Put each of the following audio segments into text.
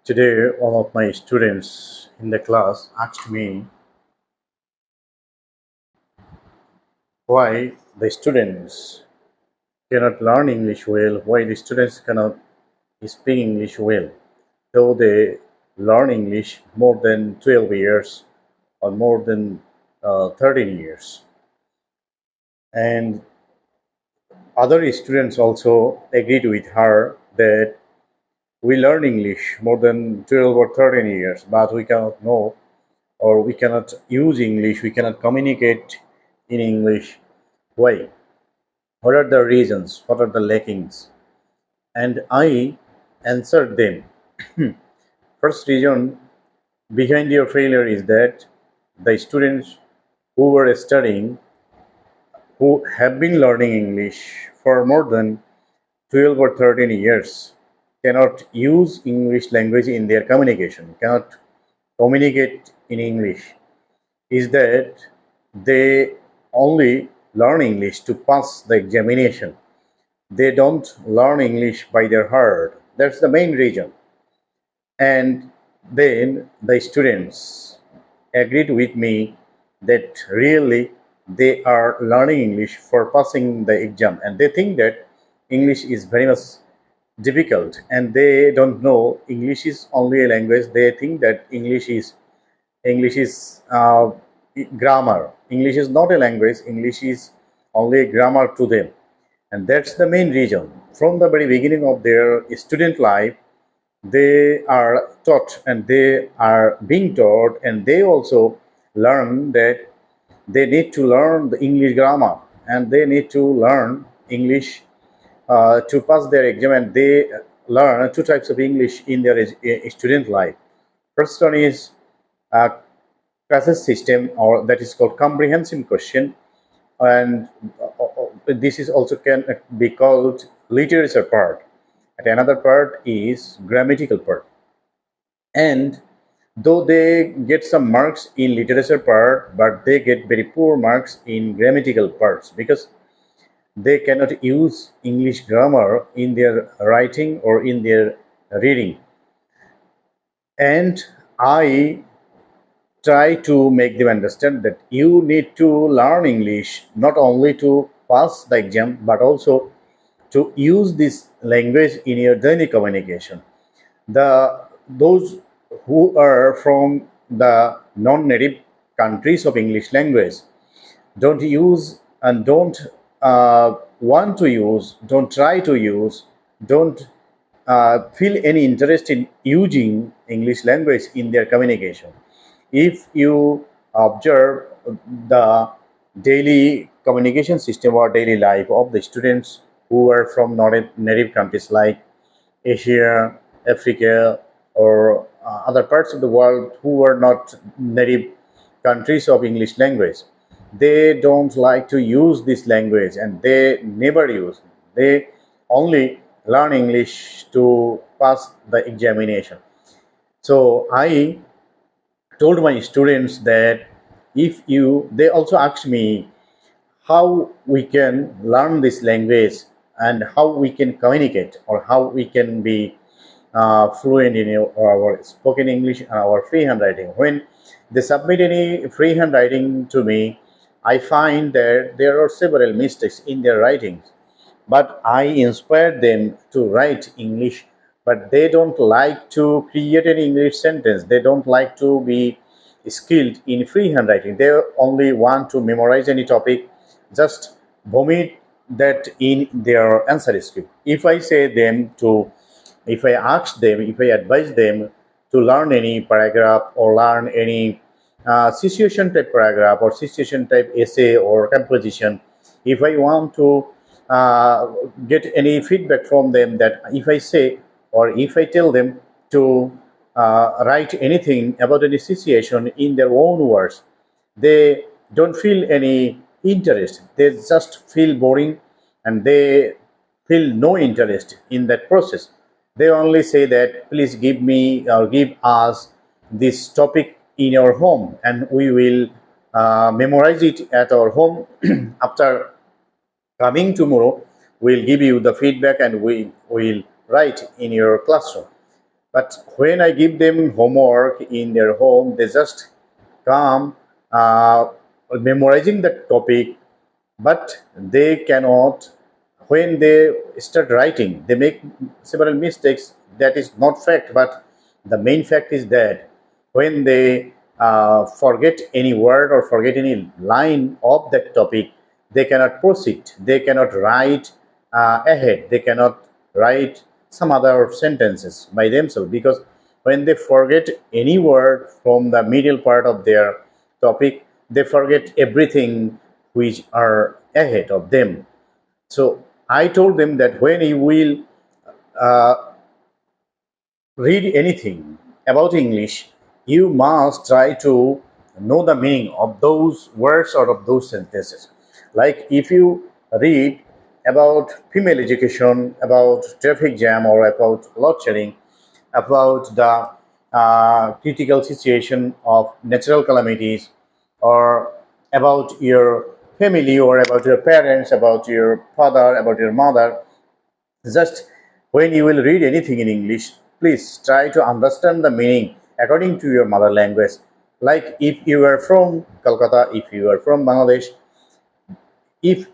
Today, one of my students in the class asked me why the students cannot learn English well, why the students cannot speak English well, though they learn English more than 12 years or more than 13 years. And other students also agreed with her that we learn English more than 12 or 13 years, but we cannot know or we cannot use English, we cannot communicate in English. Why? What are the reasons? What are the lackings? And I answered them. First reason behind your failure is that the students who were studying, who have been learning English for more than 12 or 13 years, cannot use English language in their communication, cannot communicate in English, is that they only learn English to pass the examination. They don't learn English by their heart. That's the main reason. And then the students agreed with me that really they are learning English for passing the exam, and they think that English is very much difficult, and they don't know English is only a language. They think that English is grammar. English is not a language. English is only a grammar to them, and that's the main reason. From the very beginning of their student life, they are taught and they are being taught, and they also learn that they need to learn the English grammar and they need to learn English to pass their exam, and they learn two types of English in their student life. First one is uh, passage system, or that is called comprehensive question, and this is also can be called literature part, and another part is grammatical part. And though they get some marks in literature part, but they get very poor marks in grammatical parts because they cannot use English grammar in their writing or in their reading. And I try to make them understand that you need to learn English not only to pass the exam but also to use this language in your daily communication. Those who are from the non-native countries of English language don't use and don't want to use, don't try to use, don't feel any interest in using English language in their communication. If you observe the daily communication system or daily life of the students who are from native countries like Asia, Africa, or other parts of the world who are not native countries of English language, they don't like to use this language and they never use. They only learn English to pass the examination. So I told my students that if you, they also asked me how we can learn this language and how we can communicate or how we can be fluent in our spoken English and our free handwriting. When they submit any free handwriting to me, I find that there are several mistakes in their writings, but I inspired them to write English, but they don't like to create an English sentence. They don't like to be skilled in free handwriting. They only want to memorize any topic, just vomit that in their answer script. If I ask them, if I advise them to learn any paragraph or learn any situation type paragraph or situation type essay or composition, if I want to uh, get any feedback from them, that if I say or if I tell them to write anything about any situation in their own words, they don't feel any interest. They just feel boring and they feel no interest in that process. They only say that please give me or give us this topic in your home and we will memorize it at our home. After coming tomorrow, we'll give you the feedback and we will write in your classroom. But when I give them homework in their home, they just come memorizing the topic, but they cannot. When they start writing, they make several mistakes. That is not fact, but the main fact is that when they forget any word or forget any line of that topic, they cannot proceed, they cannot write ahead, they cannot write some other sentences by themselves, because when they forget any word from the middle part of their topic, they forget everything which are ahead of them. So I told them that when you will read anything about English, you must try to know the meaning of those words or of those sentences. Like if you read about female education, about traffic jam, or about load shedding, about the critical situation of natural calamities, or about your family, or about your parents, about your father, about your mother, just when you will read anything in English, please try to understand the meaning according to your mother language. Like if you are from Calcutta, if you are from Bangladesh, if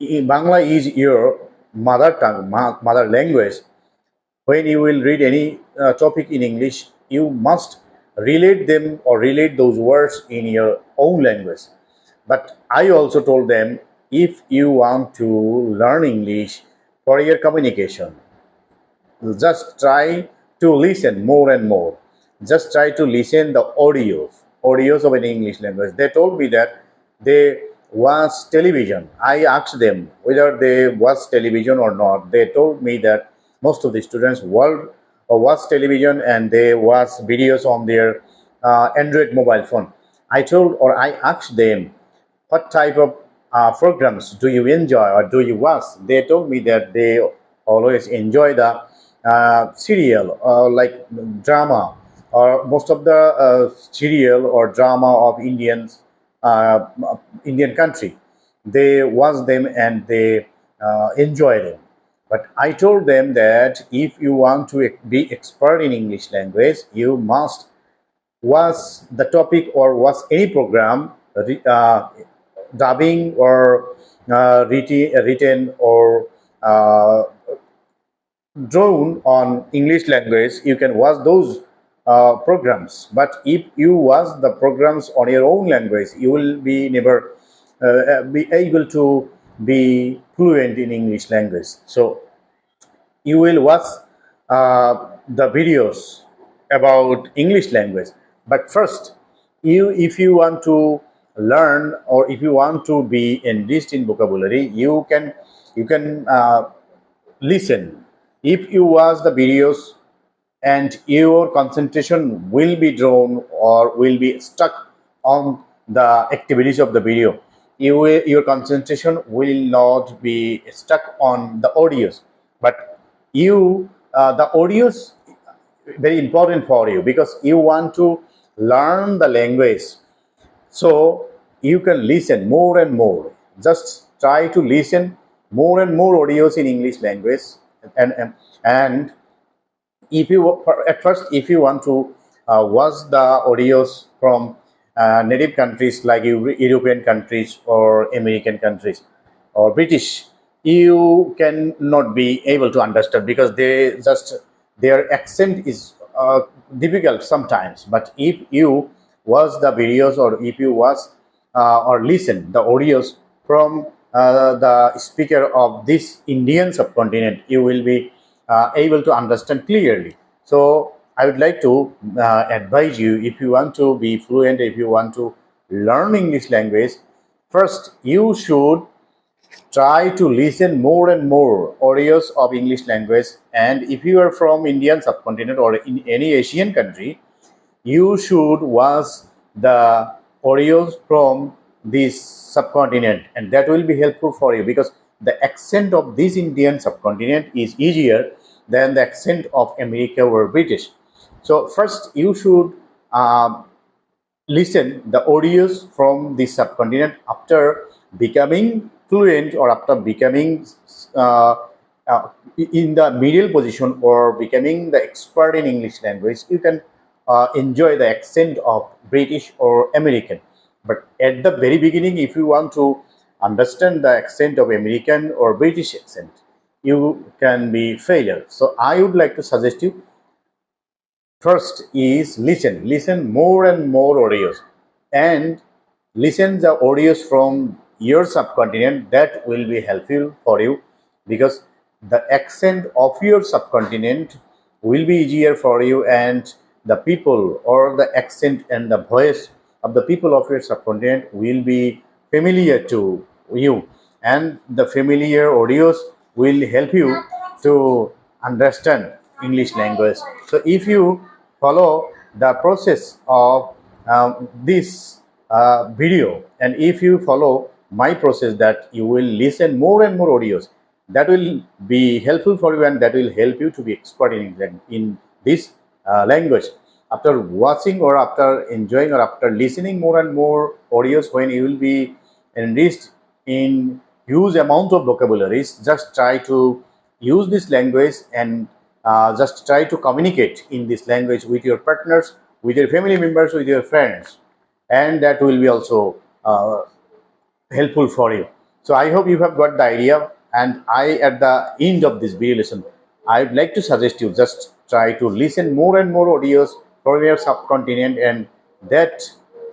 Bangla is your mother tongue, mother language, when you will read any topic in English, you must relate them or relate those words in your own language. But I also told them, if you want to learn English for your communication, just try to listen more and more. Just try to listen the audios of an English language. They told me that they watch television. I asked them whether they watch television or not. They told me that most of the students watch television, and they watch videos on their Android mobile phone. I asked them, what type of programs do you enjoy or do you watch? They told me that they always enjoy the serial, like drama, or most of the serial or drama of uh, Indian country. They watch them and they enjoy them. But I told them that if you want to be expert in English language, you must was the topic or was any program dubbing or written or uh, drawn on English language, you can watch those programs. But if you watch the programs on your own language, you will be never be able to be fluent in English language. So you will watch the videos about English language. But first, if you want to learn or if you want to be enriched in vocabulary, you can listen. If you watch the videos, and your concentration will be drawn or will be stuck on the activities of the video, your concentration will not be stuck on the audios, but the audios very important for you because you want to learn the language. So you can listen more and more. Just try to listen more and more audios in English language, and if you at first, if you want to watch the audios from native countries like European countries or American countries or British, you can not be able to understand because their accent is difficult sometimes. But if you watch the videos or if you watch or listen the audios from the speaker of this Indian subcontinent, you will be able to understand clearly. So I would like to advise you, if you want to be fluent, if you want to learn English language, first you should try to listen more and more audios of English language. And if you are from Indian subcontinent or in any Asian country, you should watch the audios from this subcontinent, and that will be helpful for you because the accent of this Indian subcontinent is easier than the accent of America or British. So first you should listen the audios from the subcontinent. After becoming fluent or after becoming uh, uh, in the middle position or becoming the expert in English language, you can enjoy the accent of British or American. But at the very beginning, if you want to understand the accent of American or British accent, you can be failure. So I would like to suggest you, first is listen more and more audios, and listen the audios from your subcontinent. That will be helpful for you, because the accent of your subcontinent will be easier for you, and the people or the accent and the voice of the people of your subcontinent will be familiar to you, and the familiar audios will help you to understand English language. So if you follow the process of this video, and if you follow my process, that you will listen more and more audios, that will be helpful for you, and that will help you to be expert in this language. After watching or after enjoying or after listening more and more audios, when you will be enriched in huge amount of vocabularies, just try to use this language, and just try to communicate in this language with your partners, with your family members, with your friends, and that will be also helpful for you. So I hope you have got the idea. And I, at the end of this video lesson, I would like to suggest you just try to listen more and more audios from your subcontinent, and that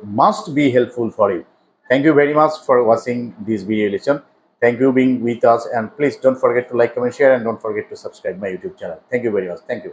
must be helpful for you. Thank you very much for watching this video lesson. Thank you being with us, and please don't forget to like, comment, share, and don't forget to subscribe my YouTube channel. Thank you very much. Thank you.